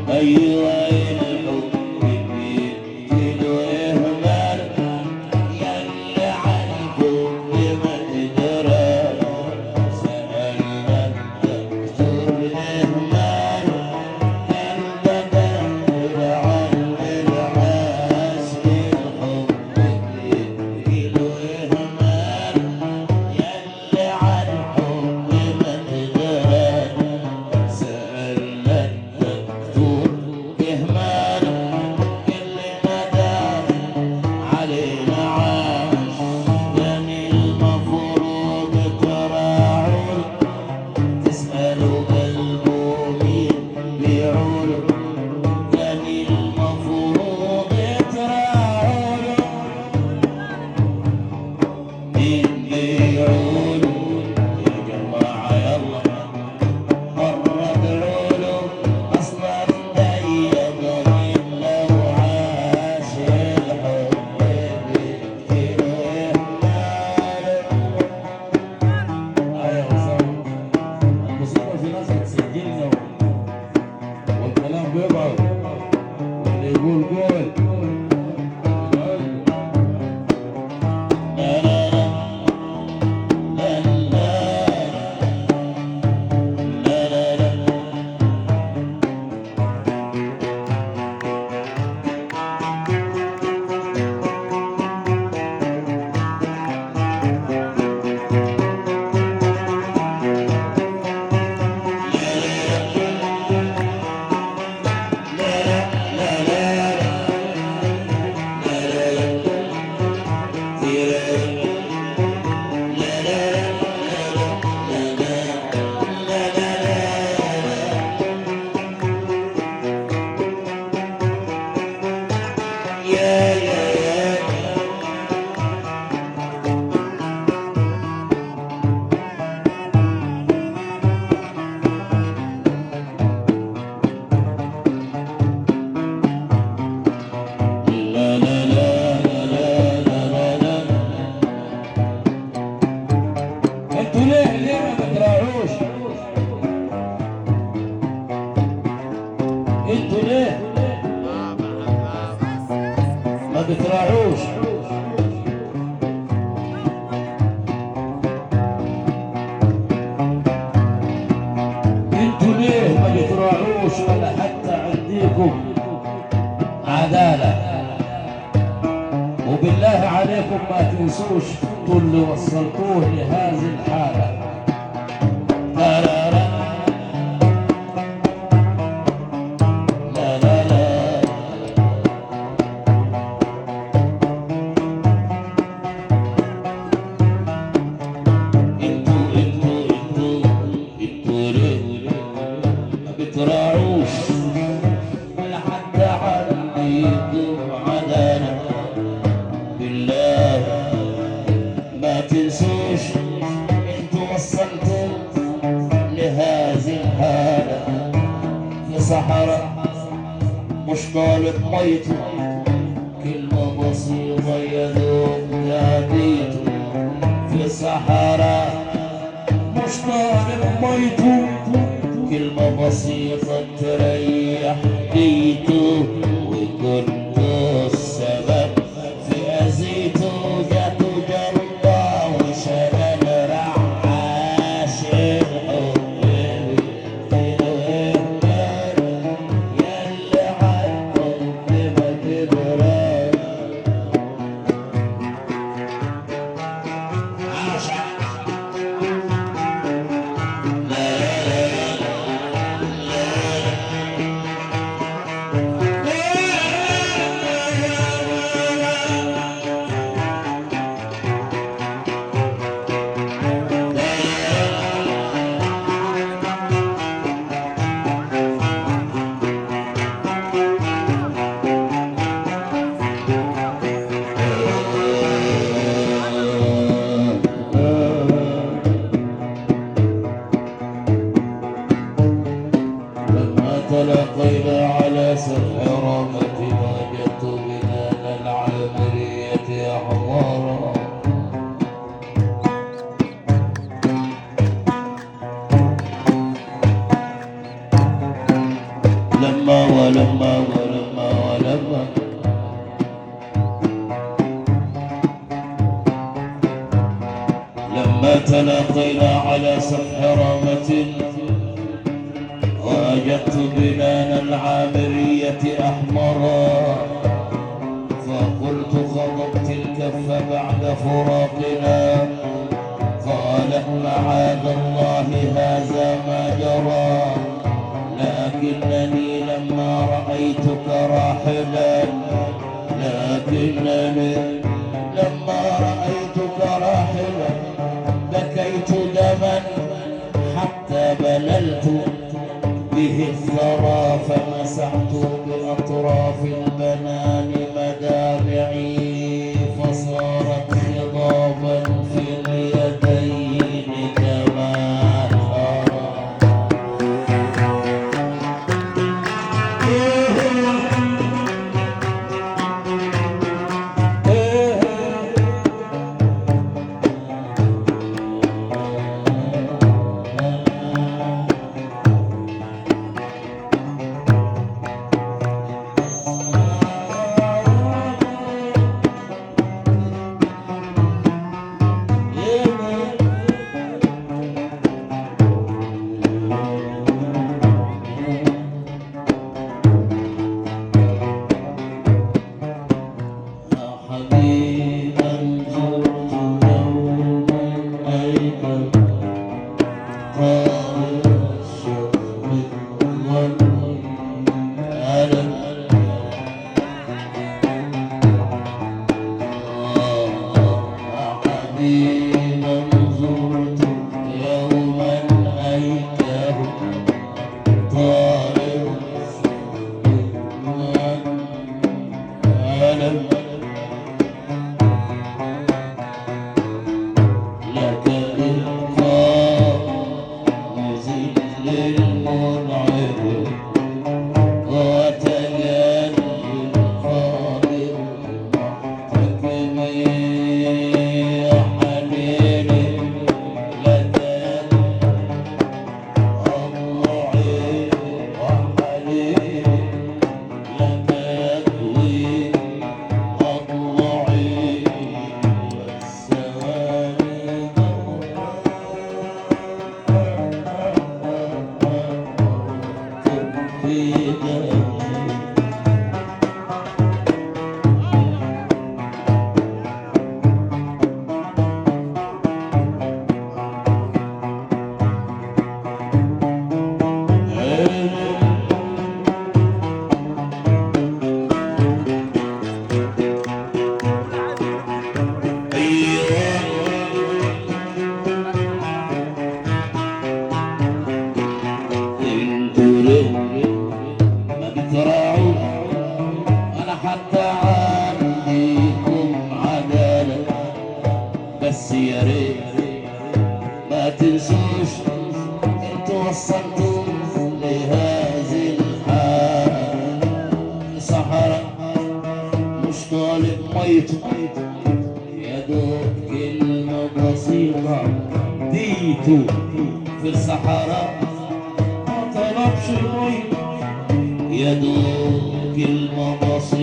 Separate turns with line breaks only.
أيوة الحب بيقتلوا إهمال، ياللي عالحب ما تدرى. سألنا الدكتور إهمال، البدر عن العاشق. الحب بيقتلوا إهمال، ياللي عالحب ما تدرى. سألنا الدكتور إهمال، اللي ندى علينا عاش. كان المفروض تراعوا، تسألوا قلبه مين بيعول. كان المفروض تراعوا مين بيعول. يا جماعة يلا مرة ادعوله، أصلا ضيق من لو عاش. الحب بيقتلوا إهماله. أيوة صح، المصيبة في ناس بتسجلنا والكلام بيبعد، واللي يقول قول. لا لا لا لا لا لا لا. انتوا ليه ما بتراعوش؟ انتوا ليه ما بتراعوش؟ انتوا ليه ما بتراعوش ولا حتى عنديكم عدالة؟ وبالله عليكم ما تنسوش انتوا اللي وصلتوه لهذه الحالة. لا لا لا لا لا لا. انتوا ليه ما بتراعوش ولا حتى عنديكم عدالة؟ بالله ما تنسوش انتوا وصلتوا لهذه الحالة. في صحراء مش طالب ميته، كلمة بسيطة يا دوب ناديته. في صحراء مش طالب ميته، كلمة بسيطة تريح بيته. وكنت السبب في أذيته، جاته جنبه وشغل رعاش. الحب بيقتلوا إهماله، ياللي عالحب ما تدرى. عاش. تلاقينا على سفح رامتنا، جئت بنا العامرية أحمارا. ولما لما تلاقينا على سفح رامة وجدت بنان العامرية أحمرا، فقلت خضبت الكف بعد فراقنا، قالت معاذ الله هذا ما جرى، لكنني لما رأيتك راحلا بكيت دما حتى بللت به الثرى، فمسحت بأطراف البنان مدامعي، فصارت خضابا في اليدين كما بس يا ريت ما تنسوش انتوا وصلتوا لهذه الحال، صحراء مش طالب ميته، يا دوب كلمة بسيطة ديته في الصحراء ما طلبش ميته، يا دوب كلمة بسيطة